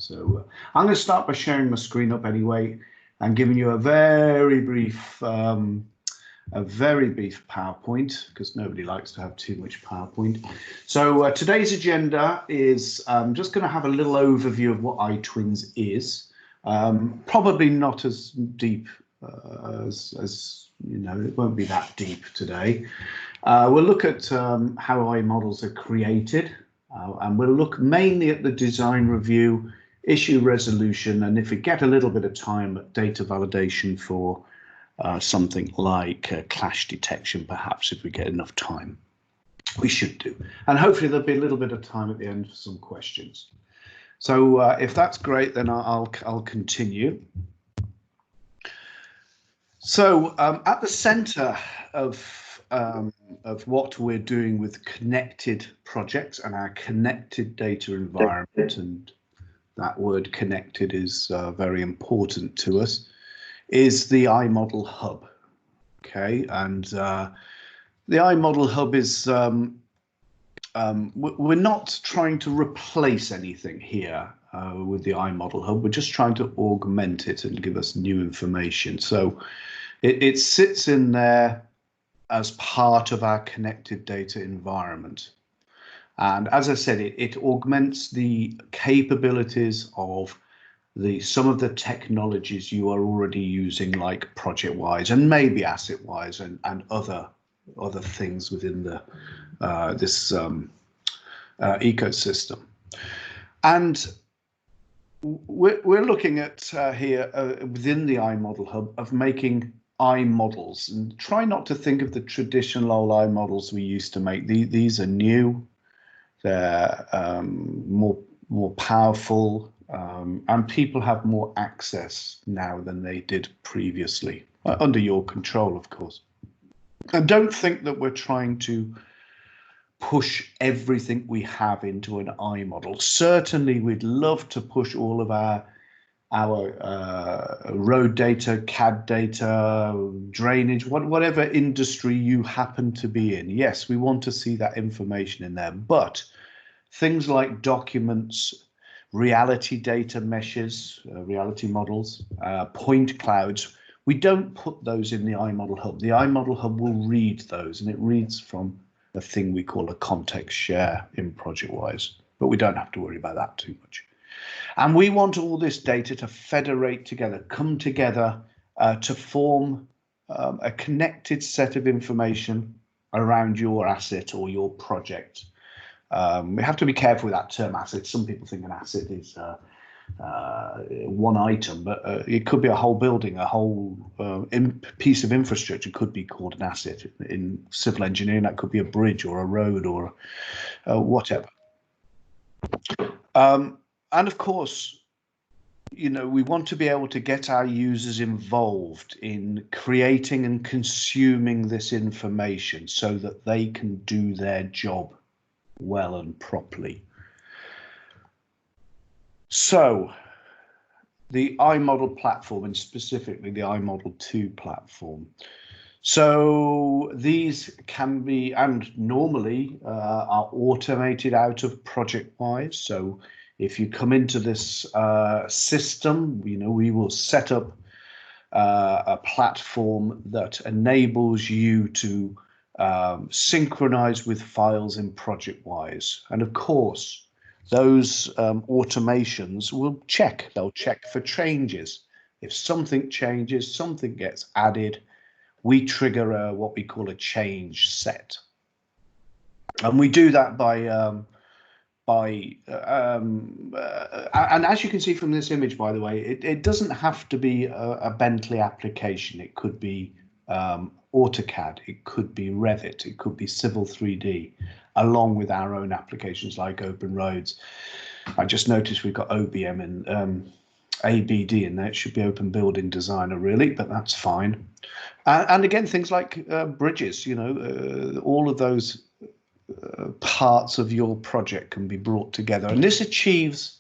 So I'm going to start by sharing my screen up anyway and giving you a very brief PowerPoint, because nobody likes to have too much PowerPoint. So today's agenda is just going to have a little overview of what iTwins is. Probably not as deep as you know, it won't be that deep today. We'll look at how iModels are created, and we'll look mainly at the design review, issue resolution, and if we get a little bit of time, at data validation for something like clash detection, perhaps, if we get enough time. We should do. And hopefully there'll be a little bit of time at the end for some questions. So if that's great, then I'll continue. So at the center of what we're doing with connected projects and our connected data environment, and that word connected is very important to us, is the iModel Hub. Okay, and the iModel Hub is, we're not trying to replace anything here with the iModel Hub. We're just trying to augment it and give us new information. So it sits in there as part of our connected data environment. And as I said, it augments the capabilities of some of the technologies you are already using, like ProjectWise and maybe AssetWise and other things within the this ecosystem. And we're looking at here within the iModel Hub of making iModels, and try not to think of the traditional old iModels we used to make. These are new, they're more powerful, and people have more access now than they did previously, under your control, of course. And don't think that we're trying to push everything we have into an iModel. Certainly, we'd love to push all of our road data, CAD data, drainage, whatever industry you happen to be in. Yes, we want to see that information in there, but things like documents, reality data meshes, reality models, point clouds, we don't put those in the iModel Hub. The iModel Hub will read those, and it reads from a thing we call a context share in ProjectWise, but we don't have to worry about that too much. And we want all this data to federate together, come together to form a connected set of information around your asset or your project. We have to be careful with that term asset. Some people think an asset is one item, but it could be a whole building, a whole piece of infrastructure could be called an asset. In civil engineering, that could be a bridge or a road or whatever. And of course, you know, we want to be able to get our users involved in creating and consuming this information so that they can do their job well and properly. So the iModel platform, and specifically the iModel 2 platform. So these can be, and normally are automated out of ProjectWise. So if you come into this system, you know, we will set up a platform that enables you to synchronize with files in ProjectWise. And of course, those automations will check. They'll check for changes. If something changes, something gets added, we trigger what we call a change set. And we do that and as you can see from this image, by the way, it doesn't have to be a Bentley application. It could be AutoCAD, it could be Revit, it could be Civil 3D, along with our own applications like Open Roads. I just noticed we've got OBM and ABD in there. It should be Open Building Designer, really, but that's fine. And again, things like bridges, you know, all of those parts of your project can be brought together, and this achieves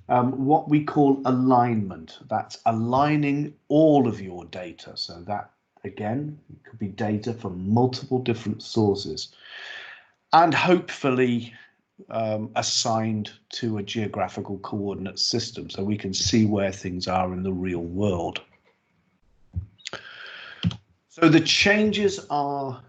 what we call alignment. That's aligning all of your data. So that, again, it could be data from multiple different sources, and hopefully assigned to a geographical coordinate system, so we can see where things are in the real world. So the changes are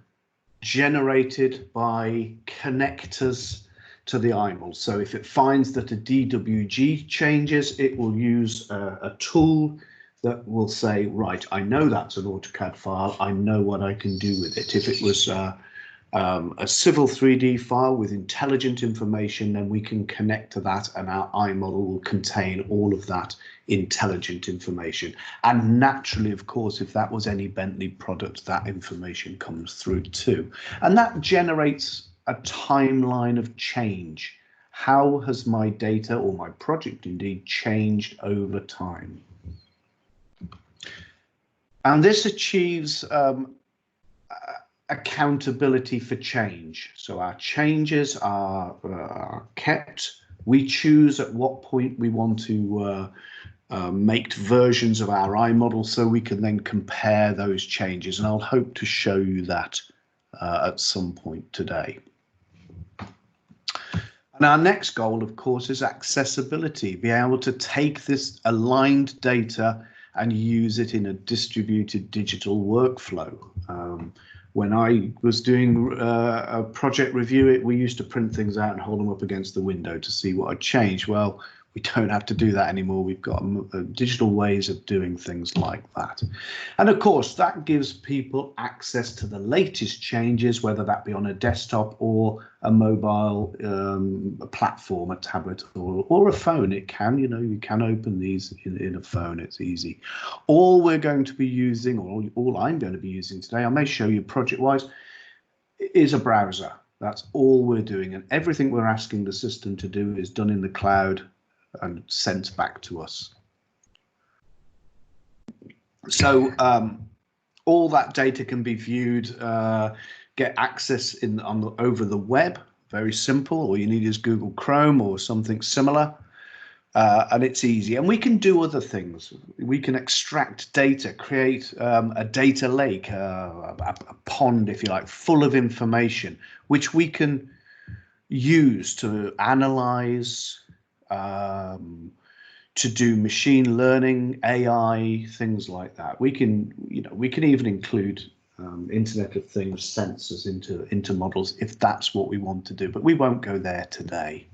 generated by connectors to the IML. So if it finds that a DWG changes, it will use a tool that will say, right, I know that's an AutoCAD file, I know what I can do with it. If it was a civil 3D file with intelligent information, then we can connect to that, and our iModel will contain all of that intelligent information. And naturally, of course, if that was any Bentley product, that information comes through too. And that generates a timeline of change. How has my data, or my project indeed, changed over time? And this achieves accountability for change. So our changes are kept. We choose at what point we want to make versions of our iModel, so we can then compare those changes. And I'll hope to show you that at some point today. And our next goal, of course, is accessibility. Be able to take this aligned data and use it in a distributed digital workflow. When I was doing a project review, we used to print things out and hold them up against the window to see what had changed. Well, we don't have to do that anymore. We've got digital ways of doing things like that. And of course, that gives people access to the latest changes, whether that be on a desktop or a mobile platform, a tablet or a phone. It can, you can open these in a phone. It's easy. All we're going to be using, or all I'm going to be using today, I may show you project-wise, is a browser. That's all we're doing. And everything we're asking the system to do is done in the cloud and sent back to us. So all that data can be viewed, get access over the web. Very simple. All you need is Google Chrome or something similar, and it's easy. And we can do other things. We can extract data, create a data lake, a pond, if you like, full of information, which we can use to analyze, to do machine learning, AI, things like that. We can even include Internet of Things sensors into models if that's what we want to do, but we won't go there today.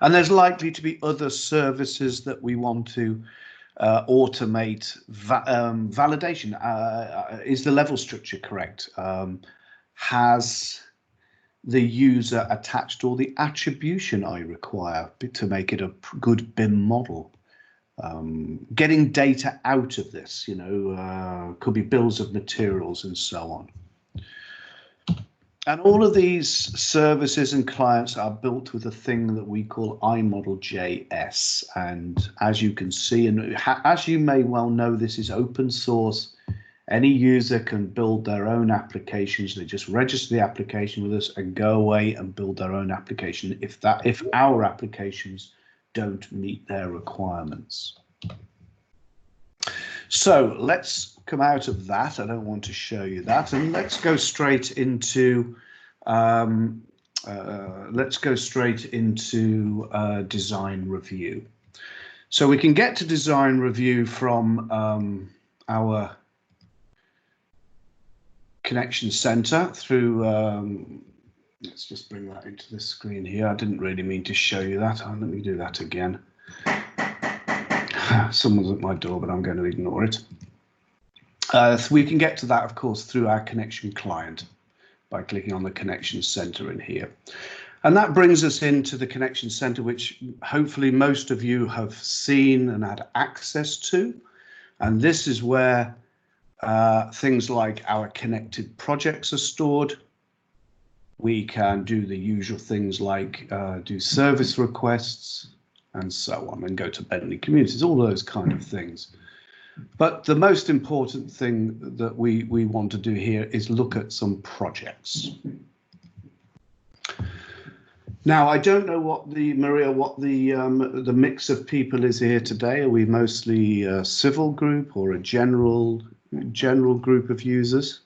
And there's likely to be other services that we want to automate. Validation, is the level structure correct? Has the user attached all the attribution I require to make it a good BIM model? Getting data out of this, could be bills of materials and so on. And all of these services and clients are built with a thing that we call iModel.js. And as you can see, and as you may well know, this is open source. Any user can build their own applications. They just register the application with us and go away and build their own application if our applications don't meet their requirements. So let's come out of that. I don't want to show you that, and let's go straight into design review. So we can get to design review from our connection center through, let's just bring that into the screen here. I didn't really mean to show you that. Let me do that again. Someone's at my door, but I'm going to ignore it. So we can get to that, of course, through our connection client by clicking on the connection center in here. And that brings us into the connection center, which hopefully most of you have seen and had access to. And this is where things like our connected projects are stored. We can do the usual things like do service requests and so on, and go to Bentley communities, all those kind of things. But the most important thing that we want to do here is look at some projects. Now, I don't know what the mix of people is here today. Are we mostly a civil group or a general group of users?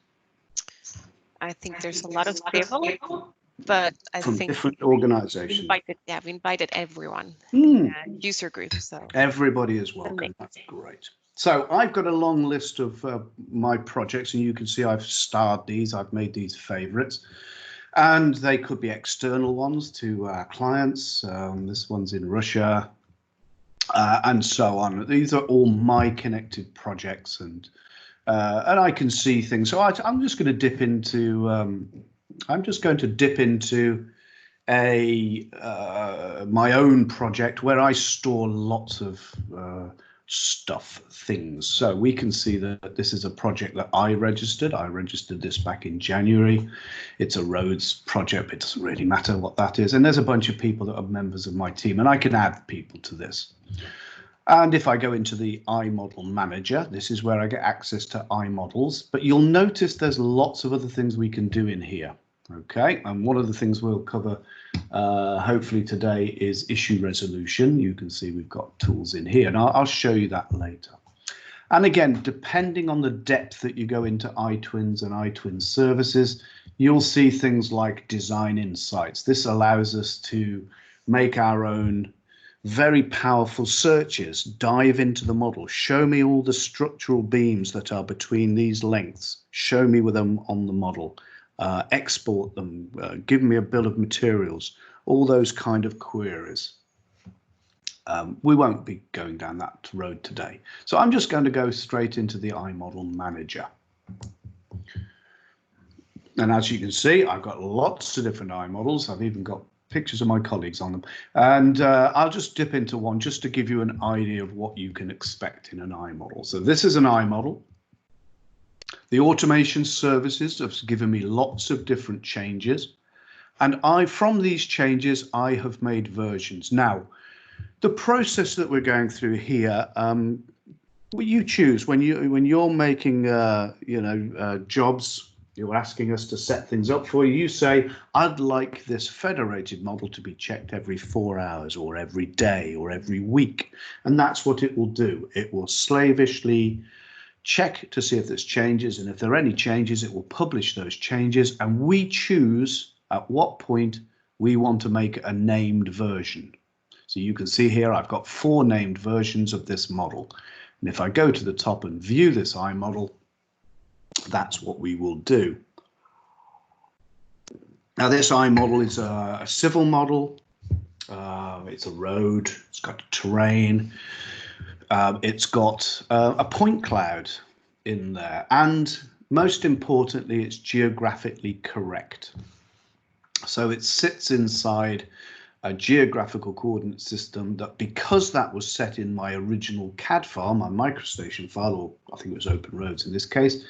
I think there's a lot of civil. but I from think different organizations. we invited everyone, user group. So everybody is welcome. That's great. So I've got a long list of my projects, and you can see I've starred these. I've made these favorites, and they could be external ones to our clients. This one's in Russia, and so on. These are all my connected projects, and I can see things. So I'm just going to dip into. I'm just going to dip into my own project where I store lots of things. So we can see that this is a project that I registered. I registered this back in January. It's a roads project. It doesn't really matter what that is. And there's a bunch of people that are members of my team, and I can add people to this. And if I go into the iModel Manager, this is where I get access to iModels. But you'll notice there's lots of other things we can do in here. Okay, and one of the things we'll cover hopefully today is issue resolution. You can see we've got tools in here, and I'll show you that later. And again, depending on the depth that you go into iTwins and iTwins services, you'll see things like design insights. This allows us to make our own very powerful searches, dive into the model, show me all the structural beams that are between these lengths, show me with them on the model. Export them, give me a bill of materials, all those kind of queries. We won't be going down that road today. So I'm just going to go straight into the iModel Manager. And as you can see, I've got lots of different iModels. I've even got pictures of my colleagues on them. And I'll just dip into one just to give you an idea of what you can expect in an iModel. So this is an iModel. The automation services have given me lots of different changes, and from these changes I have made versions. Now, the process that we're going through here, you choose when you're making jobs. You're asking us to set things up for you. You say, I'd like this federated model to be checked every 4 hours or every day or every week, and that's what it will do. It will slavishly check to see if there's changes, and if there are any changes, it will publish those changes, and we choose at what point we want to make a named version. So you can see here I've got 4 named versions of this model, and if I go to the top and view this iModel, that's what we will do. Now this iModel is a civil model. It's a road, it's got terrain. It's got a point cloud in there, and most importantly, it's geographically correct. So it sits inside a geographical coordinate system that, because that was set in my original CAD file, my MicroStation file, or I think it was Open Roads in this case,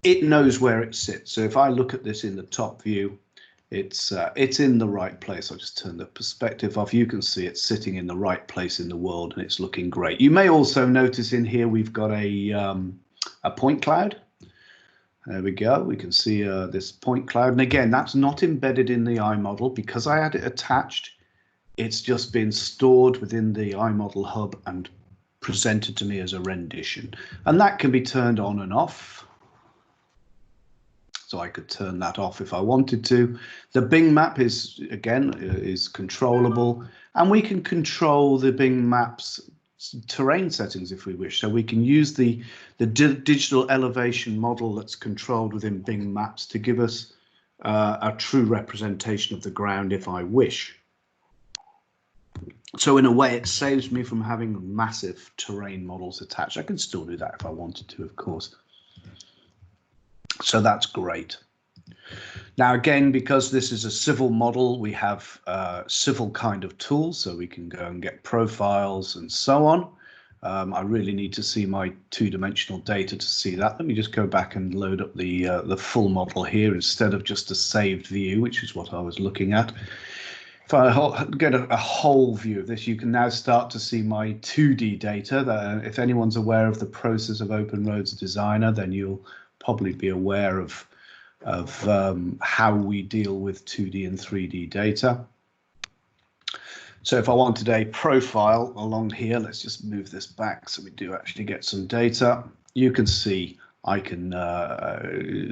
it knows where it sits. So if I look at this in the top view, it's in the right place. I'll just turn the perspective off. You can see it's sitting in the right place in the world, and it's looking great. You may also notice in here we've got a point cloud. There we go. We can see this point cloud, and again, that's not embedded in the iModel because I had it attached. It's just been stored within the iModel hub and presented to me as a rendition, and that can be turned on and off. So I could turn that off if I wanted to. The Bing map is controllable, and we can control the Bing maps terrain settings if we wish. So we can use the digital elevation model that's controlled within Bing Maps to give us a true representation of the ground if I wish. So in a way, it saves me from having massive terrain models attached. I can still do that if I wanted to, of course. So that's great. Now, again, because this is a civil model, we have civil kind of tools, so we can go and get profiles and so on. I really need to see my 2-dimensional data to see that. Let me just go back and load up the full model here instead of just a saved view, which is what I was looking at. If I get a whole view of this, you can now start to see my 2D data. If anyone's aware of the process of Open Roads Designer, then you'll probably be aware of how we deal with 2D and 3D data. So if I wanted a profile along here, let's just move this back so we do actually get some data. You can see I can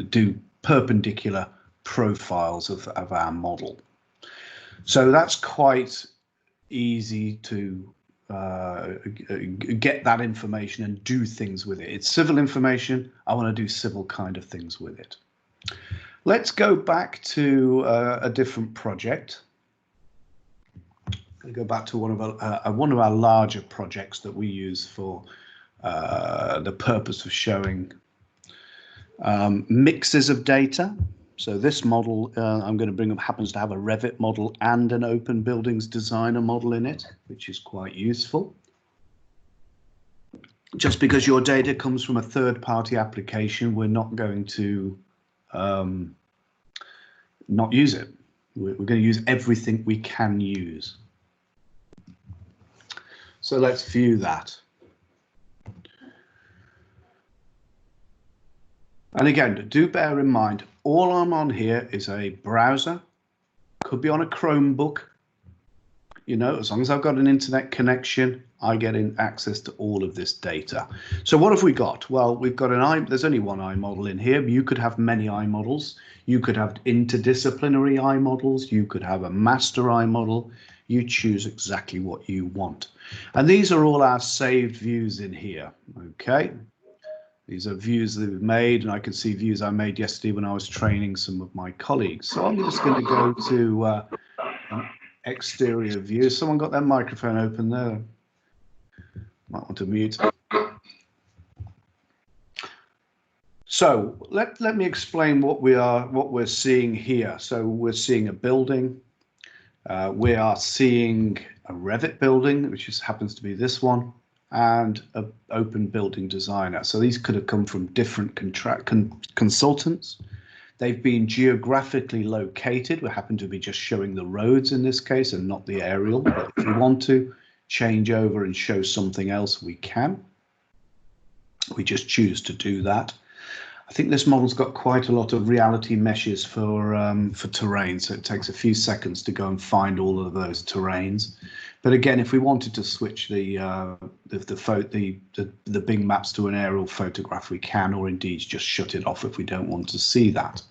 do perpendicular profiles of our model. So that's quite easy to get that information and do things with it. It's civil information. I want to do civil kind of things with it. Let's go back to a different project. Go back to one of our larger projects that we use for the purpose of showing mixes of data. So this model I'm going to bring up happens to have a Revit model and an Open Buildings Designer model in it, which is quite useful. Just because your data comes from a third-party application, we're not going to not use it. We're going to use everything we can use. So let's view that. And again, do bear in mind, all I'm on here is a browser, could be on a Chromebook. You know, as long as I've got an internet connection, I get access to all of this data. So what have we got? Well, we've got there's only one eye model in here. You could have many eye models. You could have interdisciplinary eye models. You could have a master eye model. You choose exactly what you want. And these are all our saved views in here, okay? These are views that we've made, and I can see views I made yesterday when I was training some of my colleagues. So I'm just going to go to an exterior view. Someone got their microphone open there. Might want to mute. So let me explain what we're seeing here. So we're seeing a building. We are seeing a Revit building, which happens to be this one, and an Open Building Designer. So these could have come from different consultants. They've been geographically located. We happen to be just showing the roads in this case and not the aerial. But if we want to change over and show something else, we can. We just choose to do that. I think this model's got quite a lot of reality meshes for terrain, so it takes a few seconds to go and find all of those terrains. But again, if we wanted to switch the Bing Maps to an aerial photograph, we can, or indeed just shut it off if we don't want to see that.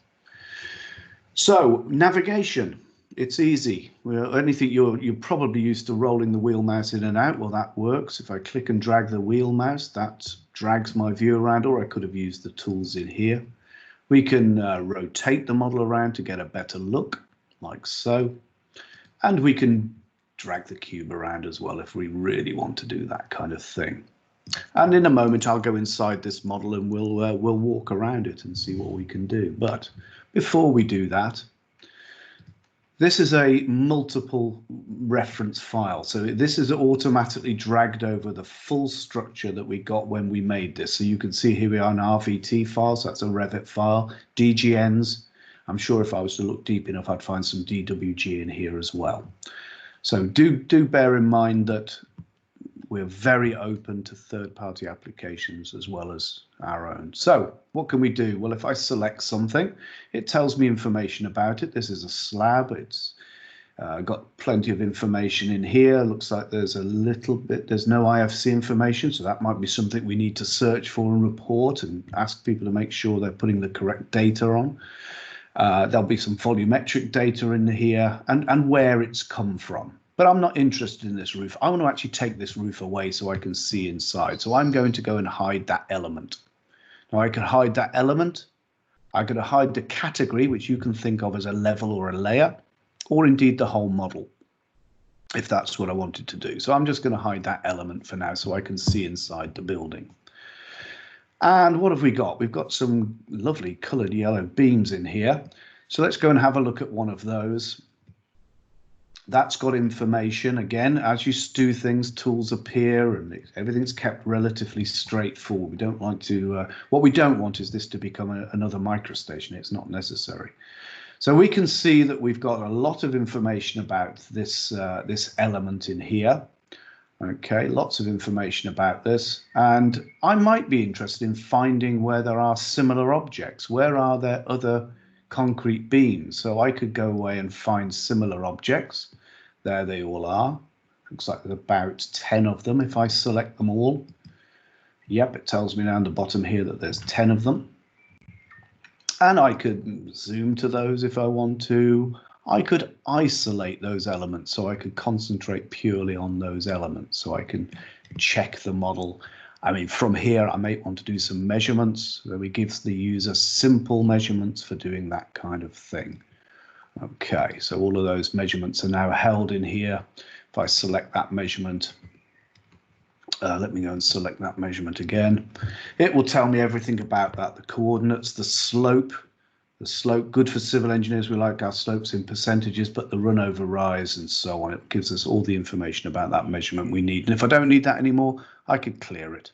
So navigation, it's easy. Well, anything you're probably used to rolling the wheel mouse in and out. Well, that works. If I click and drag the wheel mouse, that drags my view around, or I could have used the tools in here. We can rotate the model around to get a better look, like so. And we can drag the cube around as well if we really want to do that kind of thing. And in a moment, I'll go inside this model and we'll walk around it and see what we can do. But before we do that, this is a multiple reference file. So this is automatically dragged over the full structure that we got when we made this. So you can see here we are in RVT files. That's a Revit file, DGNs. I'm sure if I was to look deep enough, I'd find some DWG in here as well. So do bear in mind that we're very open to third-party applications as well as our own. So what can we do? Well, if I select something, it tells me information about it. This is a slab. It's got plenty of information in here. Looks like there's a little bit, there's no IFC information. So that might be something we need to search for and report and ask people to make sure they're putting the correct data on. There'll be some volumetric data in here and where it's come from. But I'm not interested in this roof. I want to actually take this roof away so I can see inside. So I'm going to go and hide that element. Now I can hide that element. I could hide the category, which you can think of as a level or a layer, or indeed the whole model, if that's what I wanted to do. So I'm just going to hide that element for now so I can see inside the building. And what have we got? We've got some lovely colored yellow beams in here. So let's go and have a look at one of those. That's got information. Again, as you do things, tools appear and everything's kept relatively straightforward. We don't like to, what we don't want is this to become another microstation. It's not necessary. So we can see that we've got a lot of information about this, this element in here. Okay, lots of information about this. And I might be interested in finding where there are similar objects. Where are there other concrete beams? So I could go away and find similar objects. There they all are. Looks like there's about 10 of them if I select them all. Yep, it tells me down the bottom here that there's 10 of them. And I could zoom to those if I want to. I could isolate those elements, so I could concentrate purely on those elements, so I can check the model. I mean, from here, I may want to do some measurements, so we give the user simple measurements for doing that kind of thing. Okay, so all of those measurements are now held in here. If I select that measurement, let me go and select that measurement again. It will tell me everything about that, the coordinates, the slope, good for civil engineers. We like our slopes in percentages, but the run over rise and so on. It gives us all the information about that measurement we need. And if I don't need that anymore, I could clear it.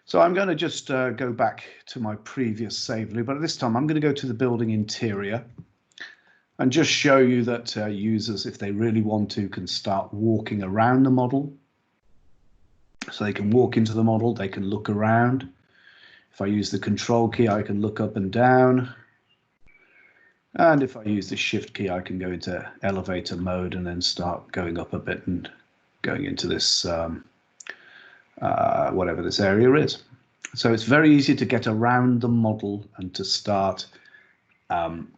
So I'm going to just go back to my previous save loop, but this time I'm going to go to the building interior and just show you that users, if they really want to, can start walking around the model. So they can walk into the model, they can look around. If I use the control key, I can look up and down. And if I use the shift key, I can go into elevator mode and then start going up a bit and going into this, whatever this area is. So it's very easy to get around the model and to start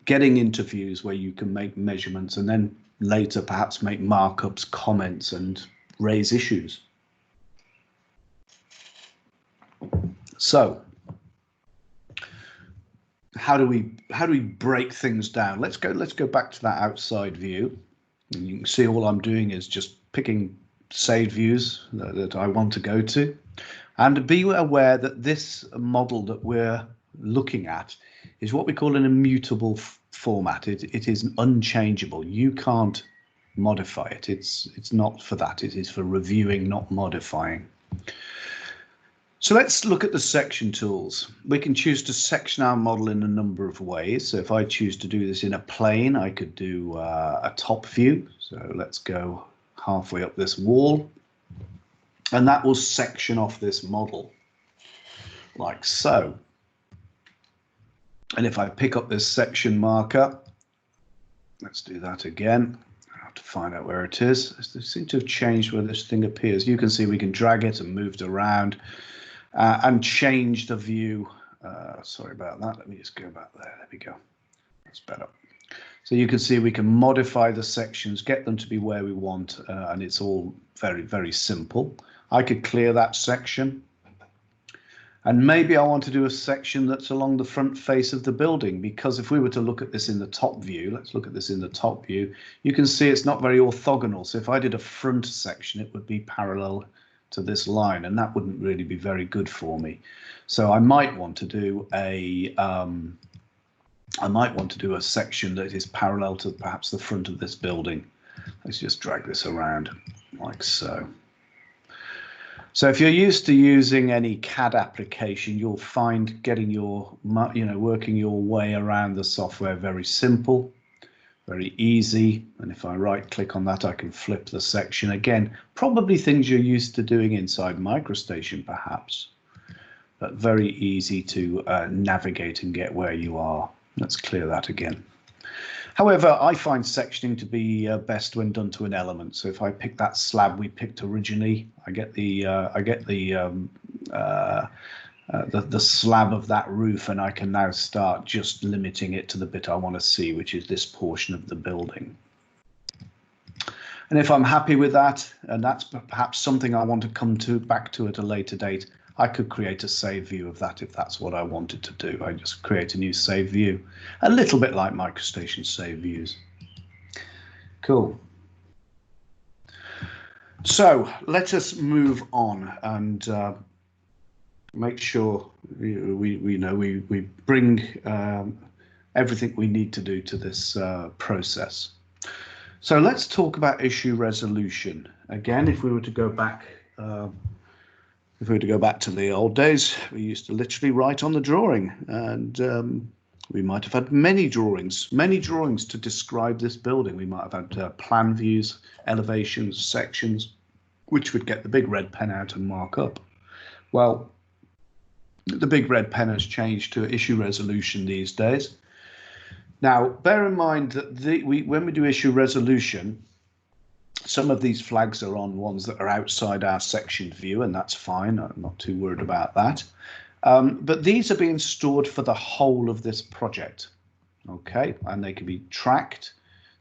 getting into views where you can make measurements and then later perhaps make markups, comments, and raise issues. So how do we break things down? Let's go back to that outside view. And you can see all I'm doing is just picking saved views that I want to go to, and be aware that this model that we're looking at is what we call an immutable format. It is unchangeable. You can't modify it. It's not for that. It is for reviewing, not modifying. So let's look at the section tools. We can choose to section our model in a number of ways. So if I choose to do this in a plane, I could do a top view. So let's go halfway up this wall, and that will section off this model like so. And if I pick up this section marker, let's do that again. I have to find out where it is. They seem to have changed where this thing appears. You can see we can drag it and move it around. And change the view. Sorry about that. Let me just go back there. There we go. That's better. So you can see we can modify the sections, get them to be where we want, and it's all very, very simple. I could clear that section. And maybe I want to do a section that's along the front face of the building, because if we were to look at this in the top view, let's look at this in the top view, you can see it's not very orthogonal. So if I did a front section, it would be parallel to this line, and that wouldn't really be very good for me. So I might want to do a section that is parallel to perhaps the front of this building. Let's just drag this around like so. So if you're used to using any CAD application, you'll find getting your, working your way around the software very simple. Very easy, and if I right click on that, I can flip the section again. Probably things you're used to doing inside MicroStation perhaps, but very easy to navigate and get where you are. Let's clear that again. However, I find sectioning to be best when done to an element. So if I pick that slab we picked originally, I get the slab of that roof, and I can now start just limiting it to the bit I want to see, which is this portion of the building. And if I'm happy with that, and that's perhaps something I want to come back to at a later date, I could create a save view of that if that's what I wanted to do. I just create a new save view, a little bit like MicroStation save views. Cool. So let us move on and make sure we bring everything we need to do to this process. So let's talk about issue resolution. Again, if we were to go back to the old days, we used to literally write on the drawing, and we might have had many drawings to describe this building. We might have had plan views, elevations, sections, which would get the big red pen out and mark up. Well, the big red pen has changed to issue resolution these days. Now, bear in mind that when we do issue resolution, some of these flags are on ones that are outside our section view, and that's fine. I'm not too worried about that. But these are being stored for the whole of this project. Okay, and they can be tracked,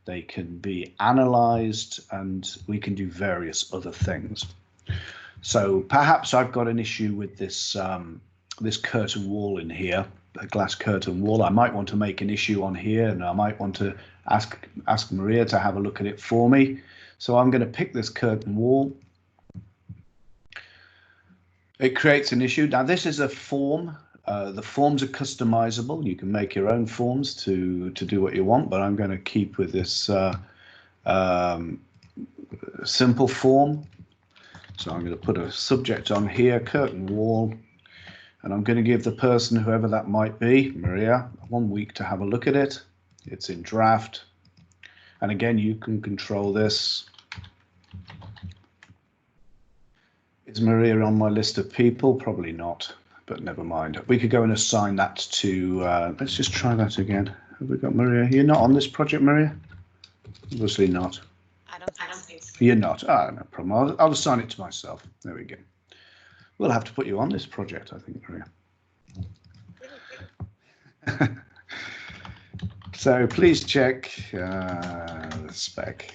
they can be analyzed, and we can do various other things. So perhaps I've got an issue with this this curtain wall in here, a glass curtain wall. I might want to make an issue on here, and I might want to ask Maria to have a look at it for me. So I'm going to pick this curtain wall. It creates an issue. Now this is a form. The forms are customizable. You can make your own forms to do what you want, but I'm going to keep with this simple form. So I'm going to put a subject on here, curtain wall, and I'm going to give the person, whoever that might be, Maria, 1 week to have a look at it. It's in draft. And again, you can control this. Is Maria on my list of people? Probably not, but never mind. We could go and assign that to, let's just try that again. Have we got Maria? You're not on this project, Maria? Obviously not. I don't think so. You're not. Ah, no problem. I'll assign it to myself. There we go. We'll have to put you on this project, I think, Maria. So please check the spec.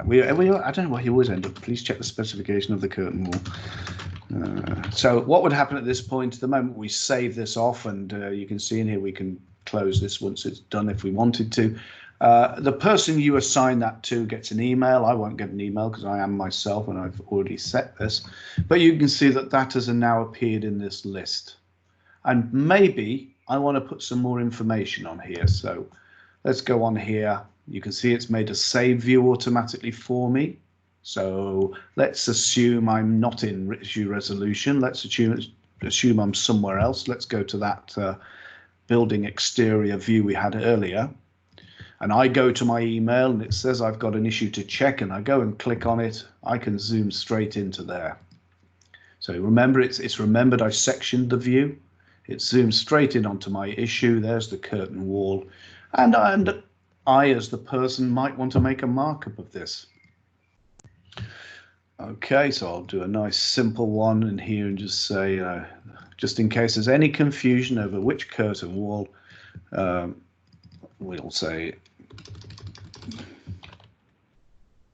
Yeah, I don't know why you always end up. Please check the specification of the curtain wall. So what would happen at this point? The moment we save this off, and you can see in here we can close this once it's done if we wanted to. The person you assign that to gets an email. I won't get an email because I am myself and I've already set this. But you can see that that has now appeared in this list. And maybe I want to put some more information on here. So let's go on here. You can see it's made a save view automatically for me. So let's assume I'm not in issue resolution. Let's assume I'm somewhere else. Let's go to that building exterior view we had earlier. And I go to my email and it says I've got an issue to check, and I go and click on it. I can zoom straight into there. So remember, it's remembered I sectioned the view. It zooms straight in onto my issue. There's the curtain wall. And I, as the person, might want to make a markup of this. Okay, so I'll do a nice simple one in here and just say, just in case there's any confusion over which curtain wall, we'll say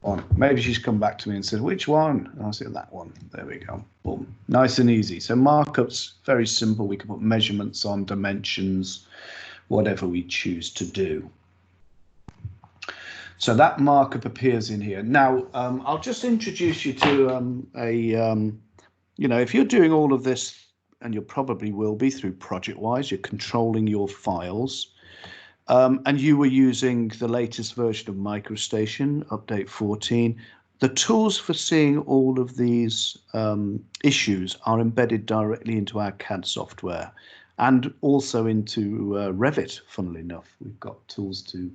one. Maybe she's come back to me and said, which one? And I'll say that one. There we go. Boom. Nice and easy. So markups, very simple. We can put measurements on, dimensions, whatever we choose to do. So that markup appears in here. Now, I'll just introduce you to you know, if you're doing all of this, and you probably will be through ProjectWise, you're controlling your files. And you were using the latest version of MicroStation, update 14. The tools for seeing all of these issues are embedded directly into our CAD software and also into Revit, funnily enough. We've got tools to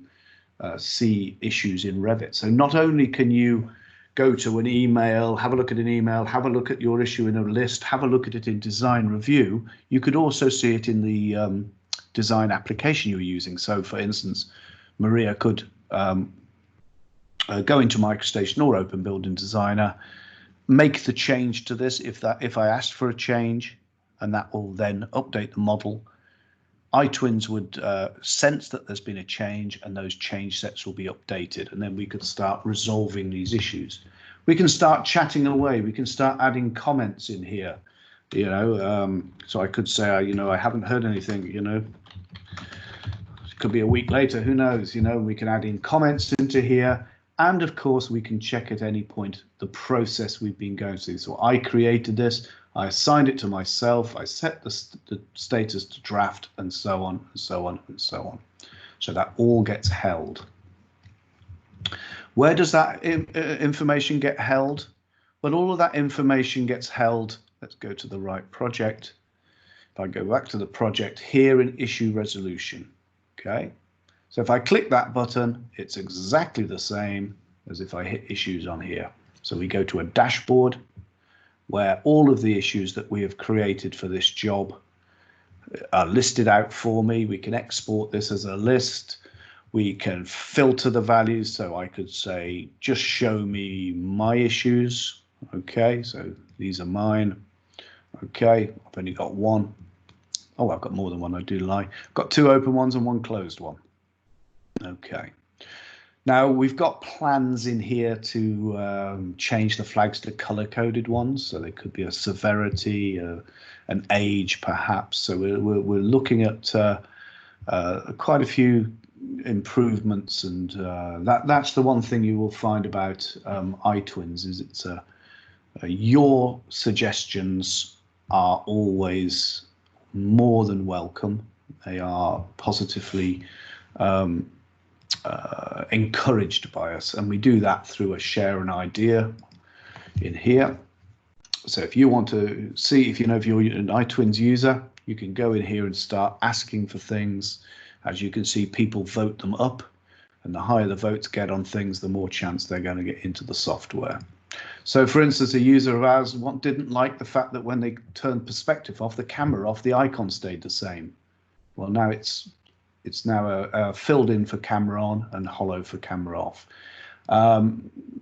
see issues in Revit. So not only can you go to an email, have a look at an email, have a look at your issue in a list, have a look at it in design review, you could also see it in the design application you're using. So for instance, Maria could go into MicroStation or Open Building Designer, make the change to this if I asked for a change, and that will then update the model. iTwins would sense that there's been a change, and those change sets will be updated, and then we could start resolving these issues. We can start chatting away. We can start adding comments in here. You know, so I could say, you know, I haven't heard anything, you know, it could be a week later, who knows, you know, we can add in comments into here. And of course, we can check at any point the process we've been going through. So I created this, I assigned it to myself, I set the status to draft, and so on, and so on, and so on. So that all gets held. Where does that information get held? Well, all of that information gets held. Let's go to the right project. If I go back to the project here in issue resolution, okay? So if I click that button, it's exactly the same as if I hit issues on here. So we go to a dashboard where all of the issues that we have created for this job are listed out for me. We can export this as a list. We can filter the values. So I could say, just show me my issues. Okay, so these are mine. Okay, I've only got one. Oh, I've got more than one, I do lie. I've got 2 open ones and 1 closed one. Okay. Now we've got plans in here to change the flags to color-coded ones, so they could be a severity, an age, perhaps. So we're looking at quite a few improvements, and that's the one thing you will find about iTwins is it's your suggestions are always more than welcome. They are positively encouraged by us, and we do that through a share an idea in here. So if you want to see, if you're an iTwins user, you can go in here and start asking for things. As you can see, people vote them up, and the higher the votes get on things, the more chance they're going to get into the software. So for instance, a user of ours didn't like the fact that when they turned perspective off, the camera off, the icon stayed the same. Well, now it's now filled in for camera on and hollow for camera off.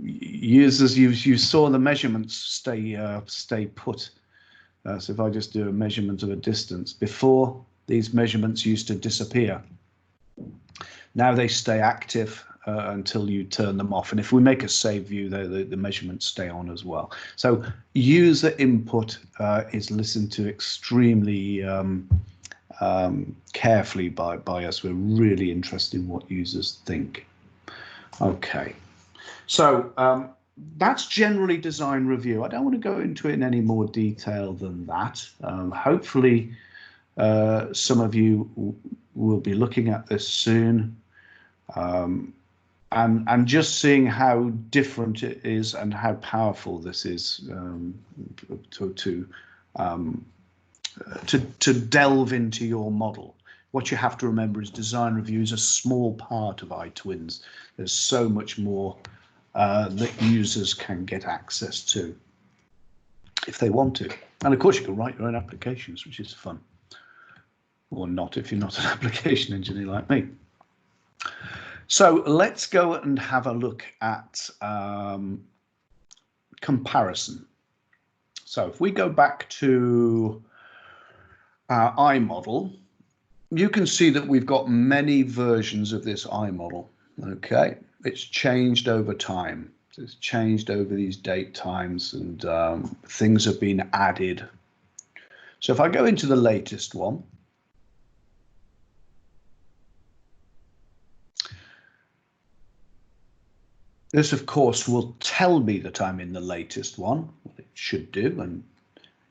Users, you saw the measurements stay put. So if I just do a measurement of a distance, before these measurements used to disappear. Now they stay active until you turn them off. And if we make a save view, the measurements stay on as well. So user input is listened to extremely carefully by us. We're really interested in what users think. Okay, so that's generally design review. I don't want to go into it in any more detail than that. Hopefully some of you will be looking at this soon and just seeing how different it is and how powerful this is to delve into your model. What you have to remember is design review is a small part of iTwins. There's so much more that users can get access to if they want to. And of course you can write your own applications, which is fun. Or not if you're not an application engineer like me. So let's go and have a look at comparison. So if we go back to our iModel, you can see that we've got many versions of this iModel. Okay, it's changed over time. It's changed over these date times, and things have been added. So if I go into the latest one, this, of course, will tell me that I'm in the latest one. Well, it should do, and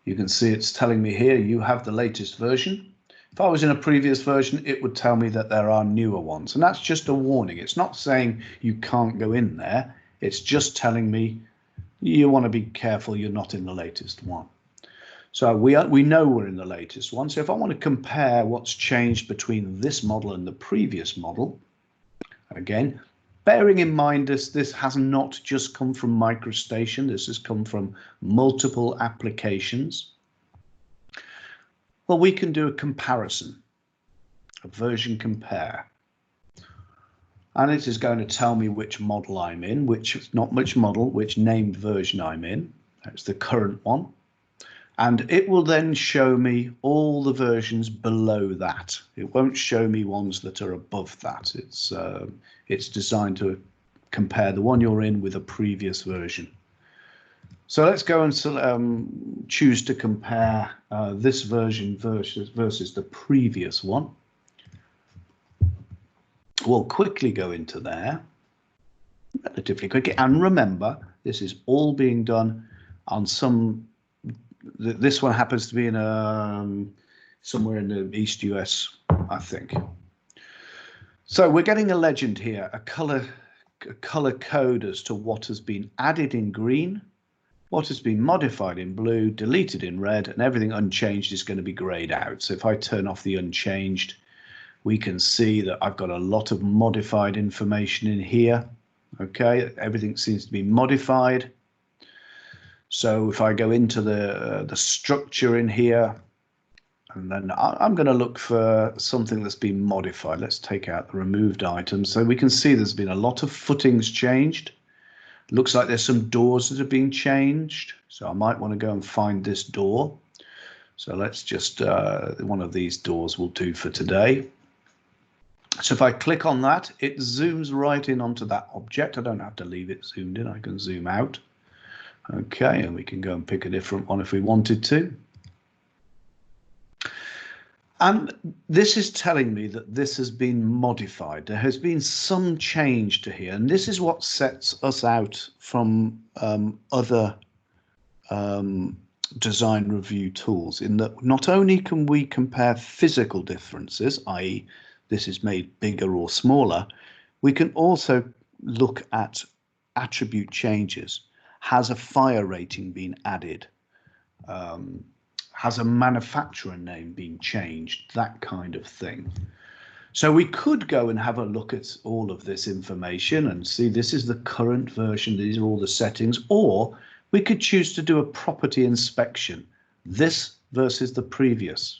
you can see it's telling me here, you have the latest version. If I was in a previous version, it would tell me that there are newer ones, and that's just a warning. It's not saying you can't go in there. It's just telling me you want to be careful you're not in the latest one. So we know we're in the latest one. So if I want to compare what's changed between this model and the previous model, again, bearing in mind this has not just come from MicroStation, this has come from multiple applications. Well, we can do a comparison, a version compare. And it is going to tell me which model I'm in, which named version I'm in. That's the current one. And it will then show me all the versions below that. It won't show me ones that are above that. It's designed to compare the one you're in with a previous version. So let's go and choose to compare this version versus the previous one. We'll quickly go into there, relatively quickly. And remember, this is all being done on some. This one happens to be in somewhere in the East US, I think. So we're getting a legend here, a color code as to what has been added in green, what has been modified in blue, deleted in red, and everything unchanged is going to be grayed out. So if I turn off the unchanged, we can see that I've got a lot of modified information in here. Okay, everything seems to be modified. So if I go into the structure in here, and then I'm going to look for something that's been modified. Let's take out the removed items. So we can see there's been a lot of footings changed. Looks like there's some doors that have been changed. So I might want to go and find this door. So let's just, one of these doors will do for today. So if I click on that, it zooms right in onto that object. I don't have to leave it zoomed in. I can zoom out. Okay, and we can go and pick a different one if we wanted to. And this is telling me that this has been modified. There has been some change to here. And this is what sets us out from other design review tools, in that not only can we compare physical differences, i.e. this is made bigger or smaller, we can also look at attribute changes. Has a fire rating been added? Has a manufacturer name been changed? That kind of thing. So we could go and have a look at all of this information and see this is the current version, these are all the settings, or we could choose to do a property inspection, this versus the previous.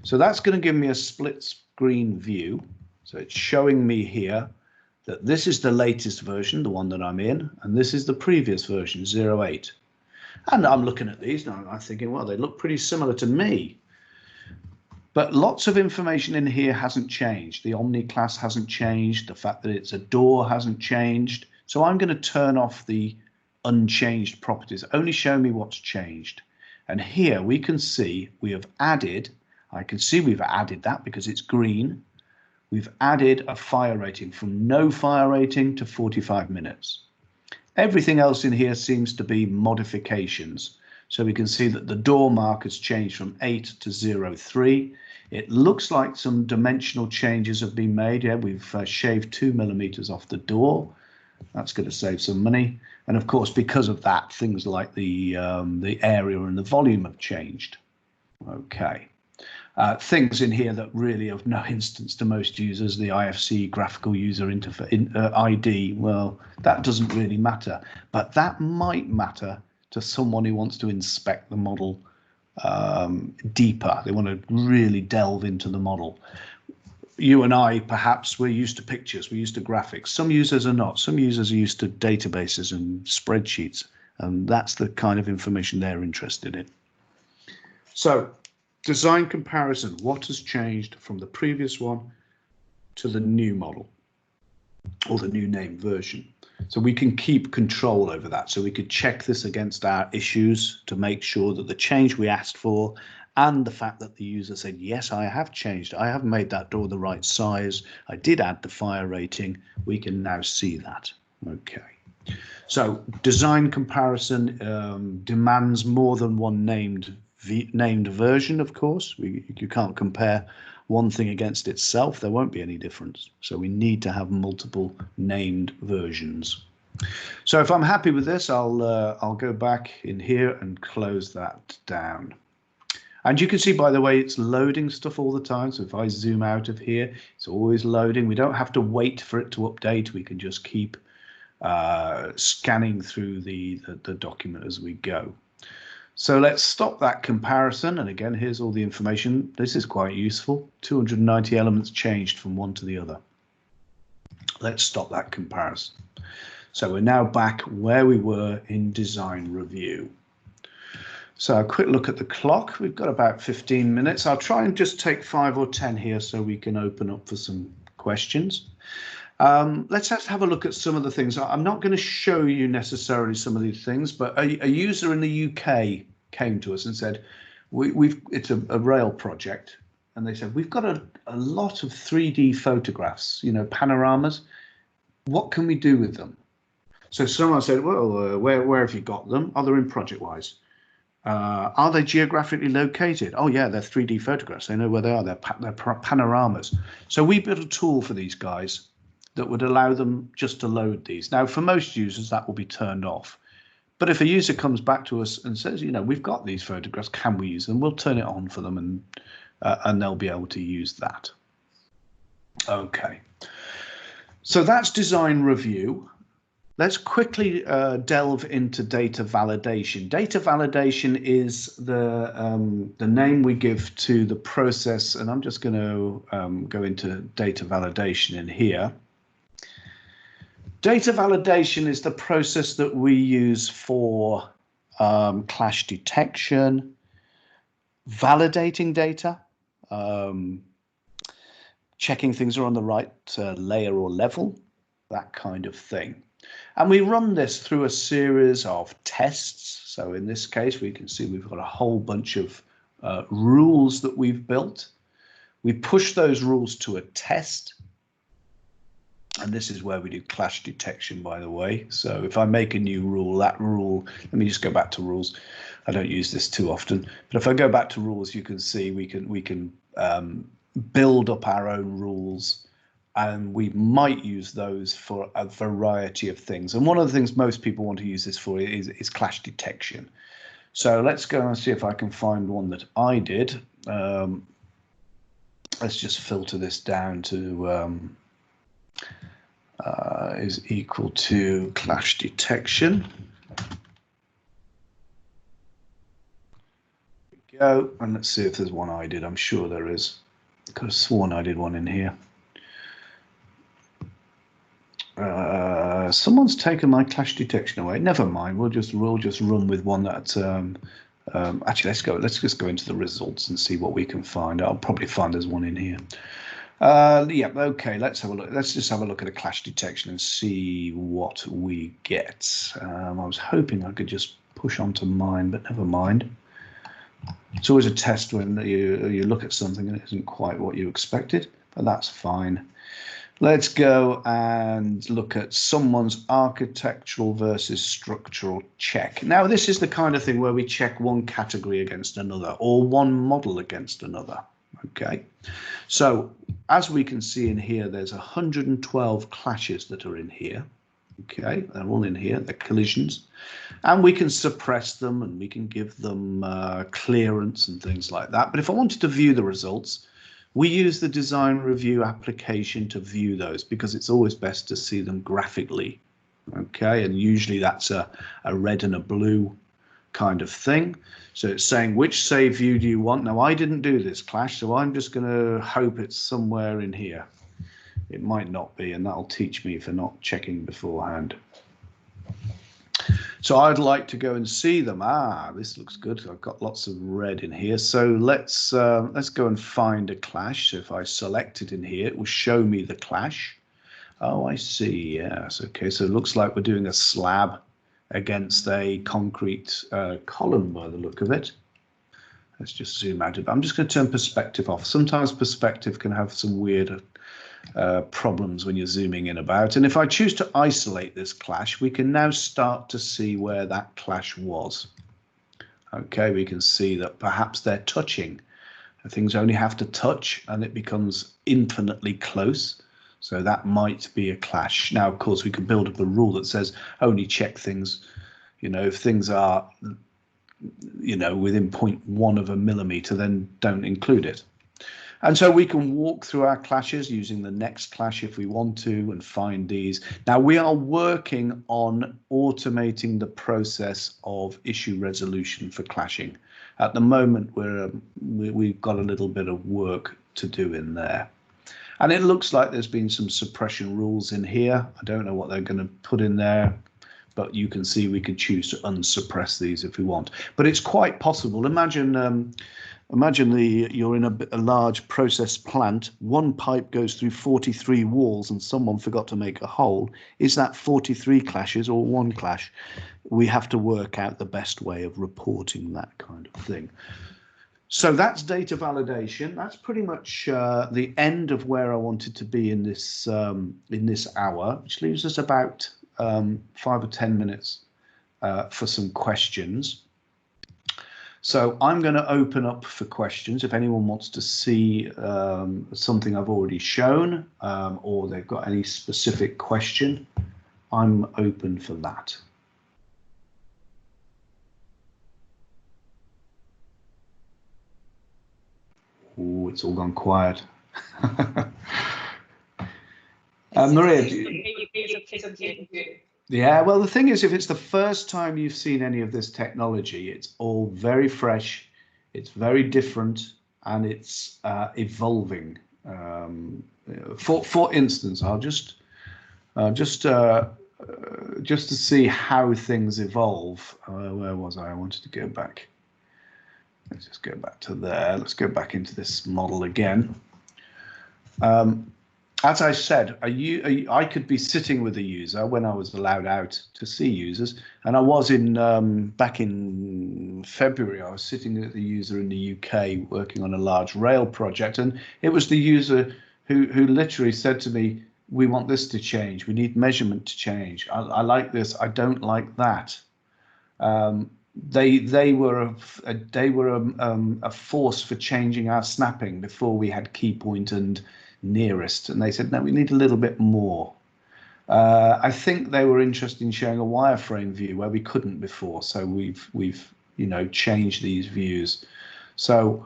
So that's going to give me a split screen view. So it's showing me here that this is the latest version, the one that I'm in, and this is the previous version, 08. And I'm looking at these and I'm thinking, well, they look pretty similar to me. But lots of information in here hasn't changed. The Omni class hasn't changed. The fact that it's a door hasn't changed. So I'm going to turn off the unchanged properties, only show me what's changed. And here we can see we have added, I can see we've added that because it's green. We've added a fire rating from no fire rating to 45 minutes. Everything else in here seems to be modifications. So we can see that the door mark has changed from 8 to 03. It looks like some dimensional changes have been made. Yeah, we've shaved 2 millimeters off the door. That's going to save some money. And of course, because of that, things like the area and the volume have changed. Okay. Things in here that really of no instance to most users, the IFC graphical user interface ID, well, that doesn't really matter, but that might matter to someone who wants to inspect the model deeper. They want to really delve into the model. You and I, perhaps, we're used to pictures, we're used to graphics. Some users are not. Some users are used to databases and spreadsheets, and that's the kind of information they're interested in. So, design comparison, what has changed from the previous one to the new model or the new name version? So we can keep control over that. So we could check this against our issues to make sure that the change we asked for and the fact that the user said, yes, I have changed, I have made that door the right size, I did add the fire rating, we can now see that. Okay. So design comparison demands more than one named version, of course. You can't compare one thing against itself. There won't be any difference. So we need to have multiple named versions. So if I'm happy with this, I'll go back in here and close that down. And you can see, by the way, it's loading stuff all the time. So if I zoom out of here, it's always loading. We don't have to wait for it to update. We can just keep scanning through the document as we go. So let's stop that comparison. And again, here's all the information. This is quite useful. 290 elements changed from one to the other. Let's stop that comparison. So we're now back where we were in design review. So a quick look at the clock. We've got about 15 minutes. I'll try and just take 5 or 10 here so we can open up for some questions. Let's just have a look at some of the things. I'm not going to show you necessarily some of these things, but a user in the UK came to us and said, it's a rail project. And they said, we've got a lot of 3D photographs, you know, panoramas. What can we do with them? So someone said, well, where have you got them? Oh, they're in ProjectWise. Are they geographically located? Oh, yeah, they're 3D photographs. They know where they are. They're panoramas. So we built a tool for these guys that would allow them just to load these. Now, for most users, that will be turned off. But if a user comes back to us and says, you know, we've got these photographs, can we use them? We'll turn it on for them and they'll be able to use that. Okay. So that's design review. Let's quickly delve into data validation. Data validation is the name we give to the process, and I'm just going to go into data validation in here. Data validation is the process that we use for clash detection, validating data, checking things are on the right layer or level, that kind of thing. And we run this through a series of tests. So in this case, we can see we've got a whole bunch of rules that we've built. We push those rules to a test. And this is where we do clash detection, by the way. So if I make a new rule, that rule, let me just go back to rules. I don't use this too often, but if I go back to rules, you can see we can build up our own rules, and we might use those for a variety of things. And one of the things most people want to use this for is clash detection. So let's go and see if I can find one that I did. Let's just filter this down to is equal to clash detection. There we go, and let's see if there's one I did. I'm sure there is. I could have sworn I did one in here. Someone's taken my clash detection away. Never mind. We'll just run with one that. Actually, let's just go into the results and see what we can find. I'll probably find there's one in here. Yeah, okay, let's have a look. Let's just have a look at a clash detection and see what we get. I was hoping I could just push onto mine, but never mind. It's always a test when you look at something and it isn't quite what you expected, but that's fine. Let's go and look at someone's architectural versus structural check. Now, this is the kind of thing where we check one category against another or one model against another. Okay, so as we can see in here, there's 112 clashes that are in here. Okay, they're all in here, they're collisions, and we can suppress them and we can give them clearance and things like that. But if I wanted to view the results, we use the design review application to view those because it's always best to see them graphically. Okay, and usually that's a red and a blue kind of thing. So it's saying which save view do you want. Now I didn't do this clash, so I'm just going to hope it's somewhere in here. It might not be, and that'll teach me for not checking beforehand. So I'd like to go and see them. This looks good. I've got lots of red in here. So let's go and find a clash. So if I select it in here, it will show me the clash. Oh, I see. Yes. Okay. So it looks like we're doing a slab against a concrete column by the look of it. Let's just zoom out. I'm just going to turn perspective off. Sometimes perspective can have some weird problems when you're zooming in about. And if I choose to isolate this clash, we can now start to see where that clash was. Okay, we can see that perhaps they're touching. Things only have to touch and it becomes infinitely close. So that might be a clash. Now, of course, we can build up a rule that says only check things, if things are, within 0.1 of a millimeter, then don't include it. And so we can walk through our clashes using the next clash if we want to and find these. Now we are working on automating the process of issue resolution for clashing. At the moment, we've got a little bit of work to do in there. And it looks like there's been some suppression rules in here. I don't know what they're going to put in there, but you can see we could choose to unsuppress these if we want. But it's quite possible. Imagine you're in a large process plant. One pipe goes through 43 walls and someone forgot to make a hole. Is that 43 clashes or one clash? We have to work out the best way of reporting that kind of thing. So that's data validation. That's pretty much the end of where I wanted to be in this hour, which leaves us about 5 or 10 minutes for some questions. So I'm going to open up for questions. If anyone wants to see something I've already shown or they've got any specific question, I'm open for that. Oh, it's all gone quiet. Maria, yeah, well, the thing is, if it's the first time you've seen any of this technology, it's all very fresh, it's very different, and it's evolving. For instance, I'll just to see how things evolve. Where was I? I wanted to go back. Let's just go back to there. Let's go back into this model again. As I said, I could be sitting with a user when I was allowed out to see users, and I was back in February. I was sitting with the user in the UK working on a large rail project, and it was the user who literally said to me, "We want this to change. We need measurement to change. I like this. I don't like that." They were a force for changing our snapping before we had key point and nearest, and they said, no, we need a little bit more. I think they were interested in showing a wireframe view where we couldn't before, so we've changed these views. So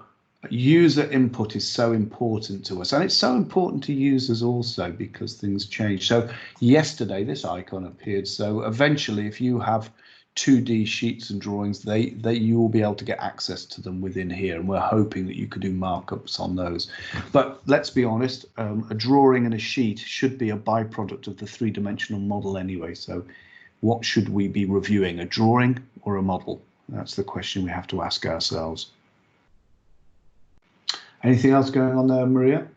user input is so important to us, and it's so important to users also because things change. So yesterday this icon appeared, so eventually if you have 2D sheets and drawings, you will be able to get access to them within here, and we're hoping that you could do markups on those. But let's be honest, a drawing and a sheet should be a byproduct of the three-dimensional model anyway. So what should we be reviewing, a drawing or a model? That's the question we have to ask ourselves. Anything else going on there, Maria?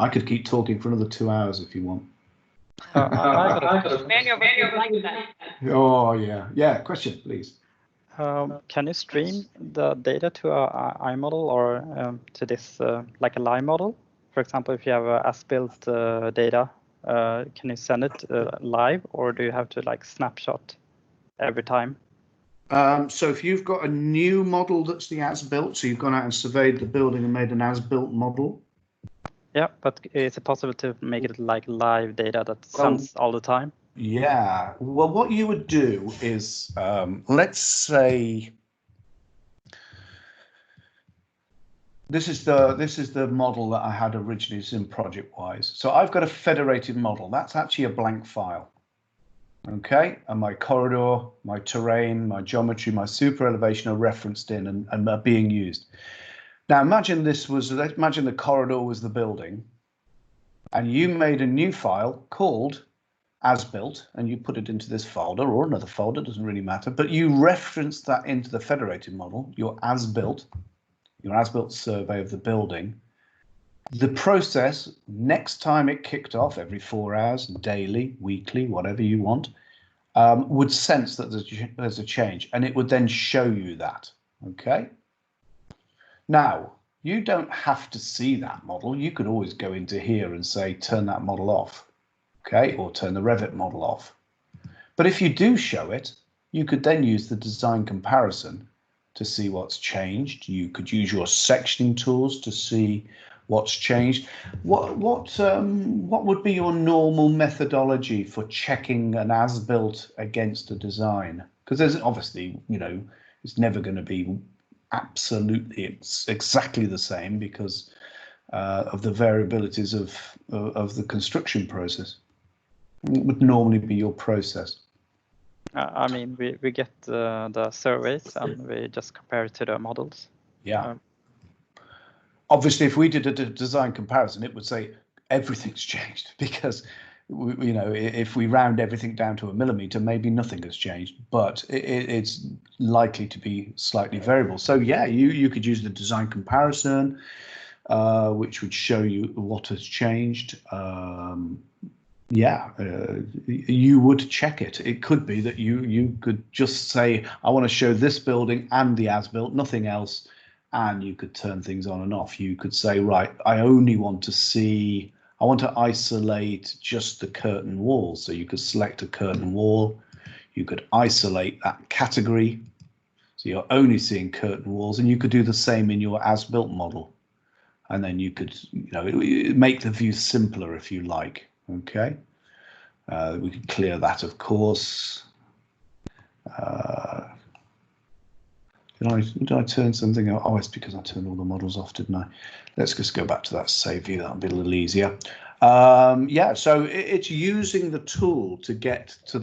I could keep talking for another 2 hours if you want. Oh yeah, question please. Can you stream the data to a iModel or to this like a live model? For example, if you have as-built data, can you send it live, or do you have to like snapshot every time? So if you've got a new model that's the as-built, so you've gone out and surveyed the building and made an as-built model. Yeah, but is it possible to make it like live data that sends all the time? Yeah. Well, what you would do is, let's say, this is the model that I had originally. It's in ProjectWise. So I've got a federated model. That's actually a blank file. Okay, and my corridor, my terrain, my geometry, my super elevation are referenced in and are being used. Now imagine imagine the corridor was the building, and you made a new file called as-built, and you put it into this folder or another folder, doesn't really matter, but you reference that into the federated model, your as-built survey of the building. The process, next time it kicked off, every 4 hours, daily, weekly, whatever you want, would sense that there's a change, and it would then show you that. Okay. Now, you don't have to see that model. You could always go into here and say, turn that model off, okay, or turn the Revit model off. But if you do show it, you could then use the design comparison to see what's changed. You could use your sectioning tools to see what's changed. What would be your normal methodology for checking an as-built against a design? Because there's obviously, it's never going to be absolutely exactly the same because of the variabilities of the construction process. What would normally be your process? I mean, we get the surveys and we just compare it to the models. Yeah. Obviously, if we did a design comparison, it would say everything's changed because, if we round everything down to a millimeter, maybe nothing has changed, but it's likely to be slightly variable. So yeah, you could use the design comparison, which would show you what has changed. You would check it. It could be that you could just say, I want to show this building and the as-built, nothing else, and you could turn things on and off. You could say, right, I want to isolate just the curtain wall. So you could select a curtain wall. You could isolate that category. So you're only seeing curtain walls, and you could do the same in your as-built model. And then you could, make the view simpler if you like. Okay. We could clear that, of course. Did I turn something off? Oh, it's because I turned all the models off, didn't I? Let's just go back to that save view. That'll be a little easier. So it's using the tool to get to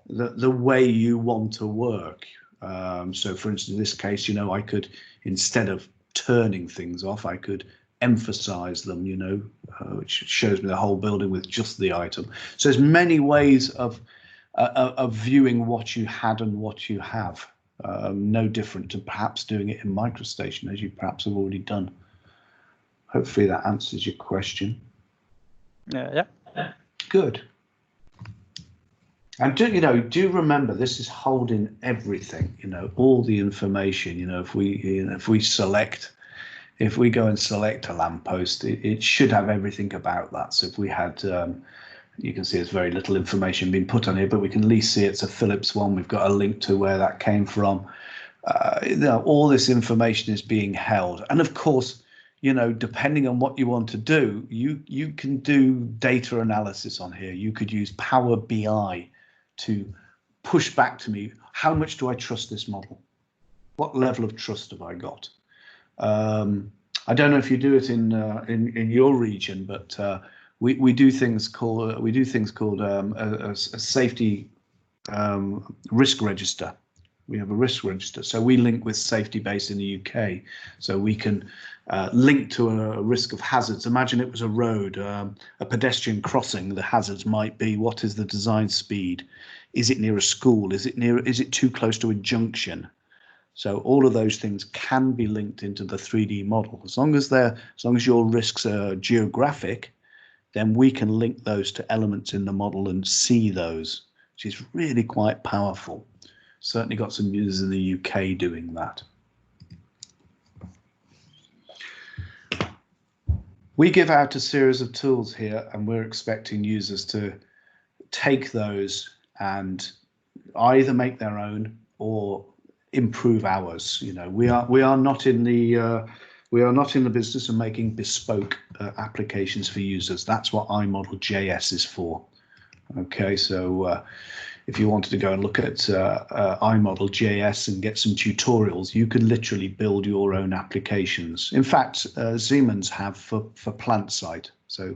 the way you want to work. So for instance, in this case, I could, instead of turning things off, I could emphasize them, which shows me the whole building with just the item. So there's many ways of viewing what you had and what you have. no different to perhaps doing it in MicroStation, as you perhaps have already done. Hopefully that answers your question. Yeah. Good. And do remember, this is holding everything, all the information. If we go and select a lamppost, it should have everything about that. So if we had, you can see there's very little information being put on here, but we can at least see it's a Philips one. We've got a link to where that came from. All this information is being held. And of course, depending on what you want to do, you can do data analysis on here. You could use Power BI to push back to me, how much do I trust this model? What level of trust have I got? I don't know if you do it in your region, but we do things called a safety risk register. We have a risk register, so we link with Safety Base in the UK, so we can link to a risk of hazards. Imagine it was a road, a pedestrian crossing. The hazards might be, what is the design speed? Is it near a school? Is it too close to a junction? So all of those things can be linked into the 3D model. As long as your risks are geographic, then we can link those to elements in the model and see those, which is really quite powerful. Certainly got some users in the UK doing that. We give out a series of tools here, and we're expecting users to take those and either make their own or improve ours. We are not in the business of making bespoke applications for users. That's what iModel.js is for. Okay, so if you wanted to go and look at iModel.js and get some tutorials, you could literally build your own applications. In fact, Siemens have for plant side. So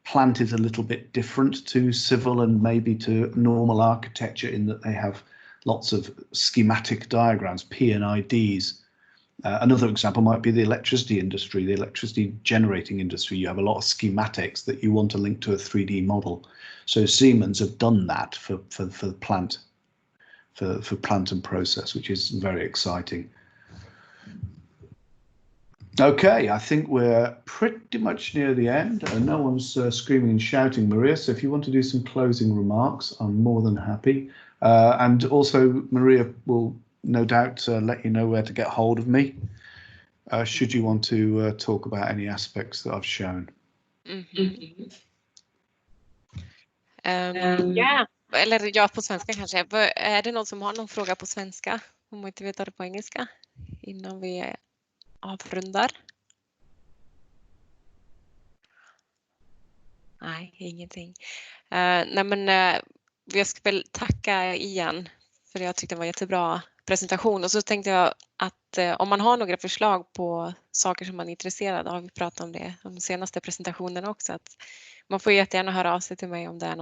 plant is a little bit different to civil and maybe to normal architecture in that they have lots of schematic diagrams, P&IDs. Another example might be the electricity industry, the electricity generating industry. You have a lot of schematics that you want to link to a 3D model. So Siemens have done that for plant, for plant and process, which is very exciting. Okay, I think we're pretty much near the end. No one's screaming and shouting, Maria. So if you want to do some closing remarks, I'm more than happy. And also, Maria will no doubt let you know where to get hold of me, should you want to talk about any aspects that I've shown. Ja, eller ja, på svenska kanske. Är det någon som har någon fråga på svenska? Om man inte vet det på engelska innan vi avrundar. Nej, ingenting. Nej, men jag ska väl tacka igen för jag tyckte det var en jättebra presentation. Och så tänkte jag att om man har några förslag på saker som man är intresserad av, vi pratade om det de senaste presentationerna också, att man får jättegärna höra av sig till mig om det är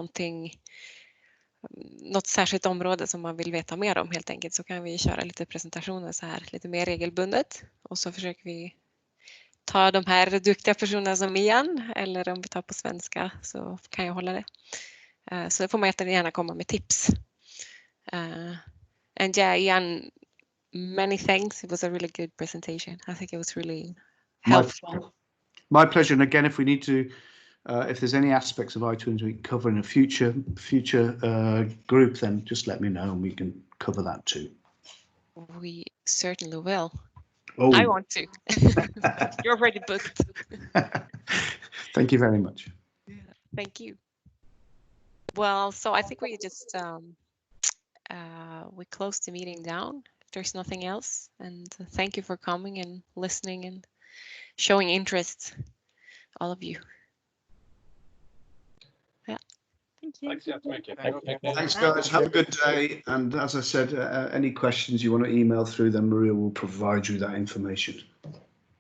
något särskilt område som man vill veta mer om helt enkelt, så kan vi köra lite presentationer så här lite mer regelbundet och så försöker vi ta de här duktiga personerna som Ian, eller om vi tar på svenska så kan jag hålla det. Så får man jättegärna komma med tips. And yeah, Ian, many thanks. It was a really good presentation. I think it was really helpful. My pleasure. And again, if we need to, if there's any aspects of iTwins we can cover in a future group, then just let me know and we can cover that too. We certainly will. Oh. I want to. You're already booked. Thank you very much. Yeah, thank you. Well, so I think we just we close the meeting down if there's nothing else. And thank you for coming and listening and showing interest, all of you. Yeah. Thank you. Thanks, guys. Have a good day. And as I said, any questions you want to email through, then Maria will provide you that information.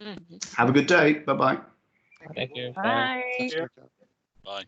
Mm-hmm. Have a good day. Bye-bye. Thank you. Bye. Bye.